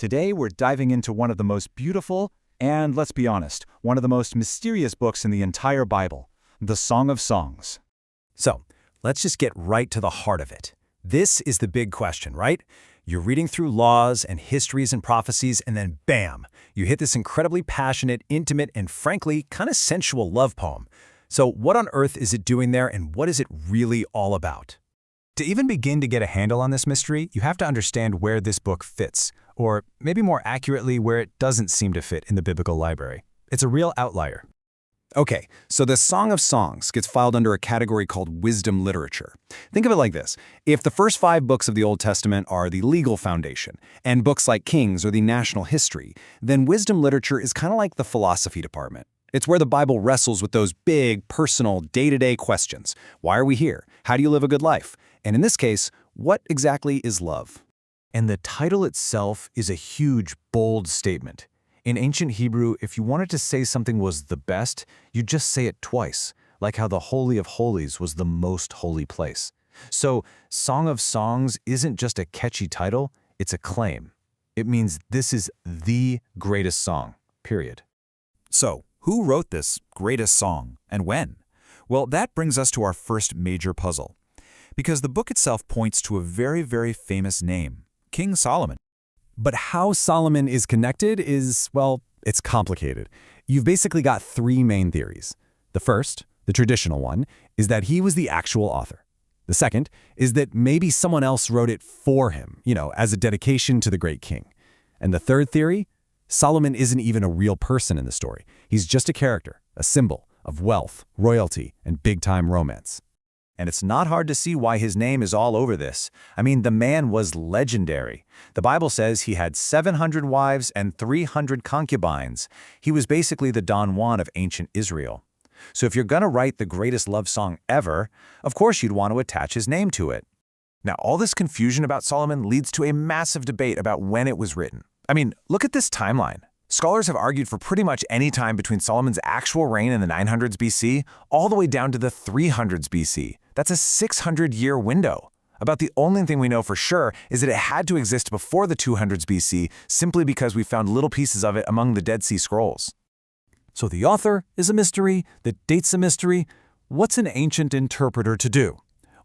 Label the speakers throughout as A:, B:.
A: Today, we're diving into one of the most beautiful and, let's be honest, one of the most mysterious books in the entire Bible, the Song of Songs.
B: So, let's just get right to the heart of it. This is the big question, right? You're reading through laws and histories and prophecies, and then bam, you hit this incredibly passionate, intimate, and frankly, kind of sensual love poem. So what on earth is it doing there, and what is it really all about? To even begin to get a handle on this mystery, you have to understand where this book fits, or maybe more accurately, where it doesn't seem to fit in the biblical library. It's a real outlier. Okay, so the Song of Songs gets filed under a category called wisdom literature. Think of it like this. If the first 5 books of the Old Testament are the legal foundation, and books like Kings are the national history, then wisdom literature is kind of like the philosophy department. It's where the Bible wrestles with those big, personal, day-to-day questions. Why are we here? How do you live a good life? And in this case, what exactly is love? And the title itself is a huge, bold statement. In ancient Hebrew, if you wanted to say something was the best, you'd just say it twice, like how the Holy of Holies was the most holy place. So, Song of Songs isn't just a catchy title, it's a claim. It means this is the greatest song, period.
A: So, who wrote this greatest song, and when? Well, that brings us to our first major puzzle. Because the book itself points to a very, very famous name, King Solomon.
B: But how Solomon is connected is, well, it's complicated. You've basically got 3 main theories. The first, the traditional one, is that he was the actual author. The second is that maybe someone else wrote it for him, as a dedication to the great king. And the third theory? Solomon isn't even a real person in the story. He's just a character, a symbol of wealth, royalty, and big-time romance.
A: And it's not hard to see why his name is all over this. I mean, the man was legendary. The Bible says he had 700 wives and 300 concubines. He was basically the Don Juan of ancient Israel. So if you're going to write the greatest love song ever, of course you'd want to attach his name to it. Now, all this confusion about Solomon leads to a massive debate about when it was written. I mean, look at this timeline. Scholars have argued for pretty much any time between Solomon's actual reign in the 900s BC all the way down to the 300s BC. That's a 600-year window. About the only thing we know for sure is that it had to exist before the 200s BC simply because we found little pieces of it among the Dead Sea Scrolls.
B: So the author is a mystery, the date's a mystery. What's an ancient interpreter to do?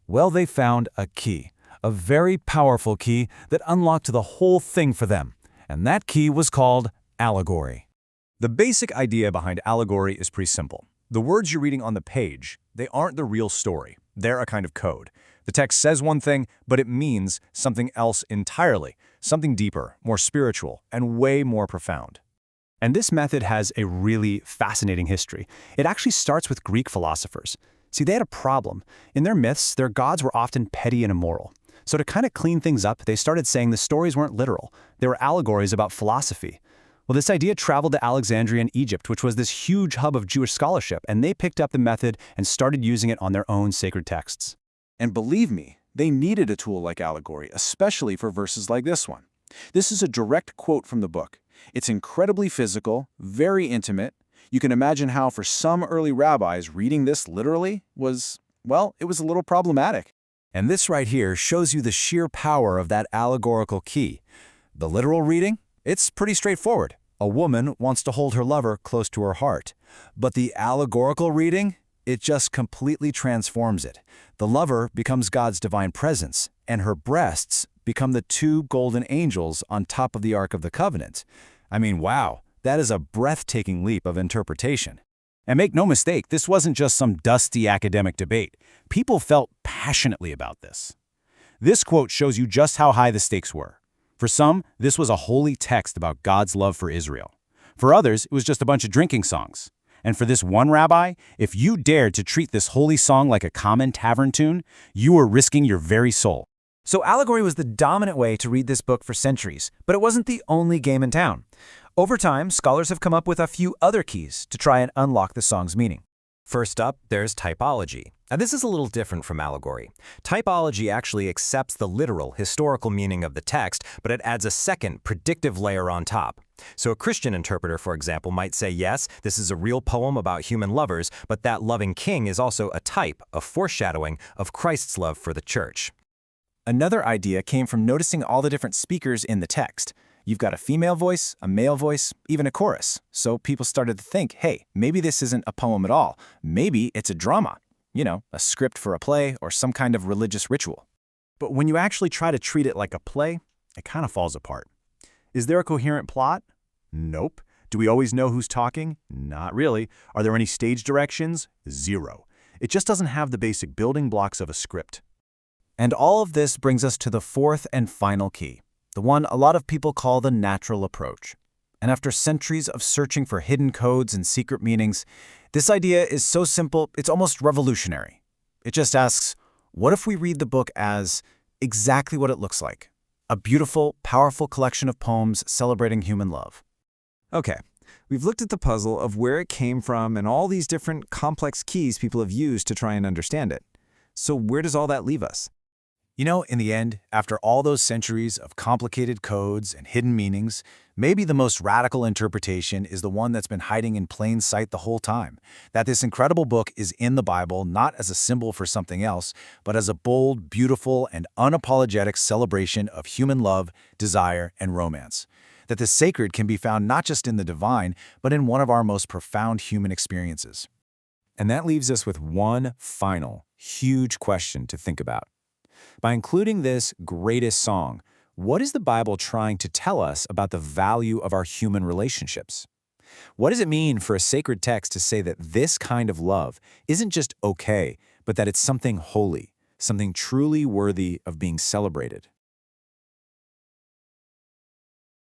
B: Well, they found a key, a very powerful key that unlocked the whole thing for them. And that key was called allegory.
A: The basic idea behind allegory is pretty simple. The words you're reading on the page, they aren't the real story. They're a kind of code. The text says one thing, but it means something else entirely, something deeper, more spiritual, and way more profound. And this method has a really fascinating history. It actually starts with Greek philosophers. See, they had a problem. In their myths, their gods were often petty and immoral. So to kind of clean things up, they started saying the stories weren't literal. They were allegories about philosophy. Well, this idea traveled to Alexandria in Egypt, which was this huge hub of Jewish scholarship, and they picked up the method and started using it on their own sacred texts. And believe me, they needed a tool like allegory, especially for verses like this one. This is a direct quote from the book. It's incredibly physical, very intimate. You can imagine how for some early rabbis reading this literally was, well, it was a little problematic.
B: And this right here shows you the sheer power of that allegorical key. The literal reading? It's pretty straightforward. A woman wants to hold her lover close to her heart. But the allegorical reading? It just completely transforms it. The lover becomes God's divine presence, and her breasts become the 2 golden angels on top of the Ark of the Covenant. I mean, wow, that is a breathtaking leap of interpretation. And make no mistake, this wasn't just some dusty academic debate. People felt passionately about this. This quote shows you just how high the stakes were. For some, this was a holy text about God's love for Israel. For others, it was just a bunch of drinking songs. And for this one rabbi, if you dared to treat this holy song like a common tavern tune, you were risking your very soul.
C: So allegory was the dominant way to read this book for centuries, but it wasn't the only game in town. Over time, scholars have come up with a few other keys to try and unlock the song's meaning.
D: First up, there's typology. Now, this is a little different from allegory. Typology actually accepts the literal, historical meaning of the text, but it adds a second, predictive layer on top. So a Christian interpreter, for example, might say, yes, this is a real poem about human lovers, but that loving king is also a type, a foreshadowing of Christ's love for the church.
C: Another idea came from noticing all the different speakers in the text. You've got a female voice, a male voice, even a chorus. So people started to think, hey, maybe this isn't a poem at all. Maybe it's a drama. You know, a script for a play or some kind of religious ritual.
B: But when you actually try to treat it like a play, it kind of falls apart. Is there a coherent plot? Nope. Do we always know who's talking? Not really. Are there any stage directions? Zero. It just doesn't have the basic building blocks of a script.
C: And all of this brings us to the fourth and final key, the one a lot of people call the natural approach. And after centuries of searching for hidden codes and secret meanings, this idea is so simple, it's almost revolutionary. It just asks, what if we read the book as exactly what it looks like? A beautiful, powerful collection of poems celebrating human love.
E: Okay, we've looked at the puzzle of where it came from and all these different complex keys people have used to try and understand it. So where does all that leave us?
B: You know, in the end, after all those centuries of complicated codes and hidden meanings, maybe the most radical interpretation is the one that's been hiding in plain sight the whole time, that this incredible book is in the Bible not as a symbol for something else, but as a bold, beautiful, and unapologetic celebration of human love, desire, and romance. That the sacred can be found not just in the divine, but in one of our most profound human experiences.
D: And that leaves us with one final, huge question to think about. By including this greatest song, what is the Bible trying to tell us about the value of our human relationships? What does it mean for a sacred text to say that this kind of love isn't just okay, but that it's something holy, something truly worthy of being celebrated?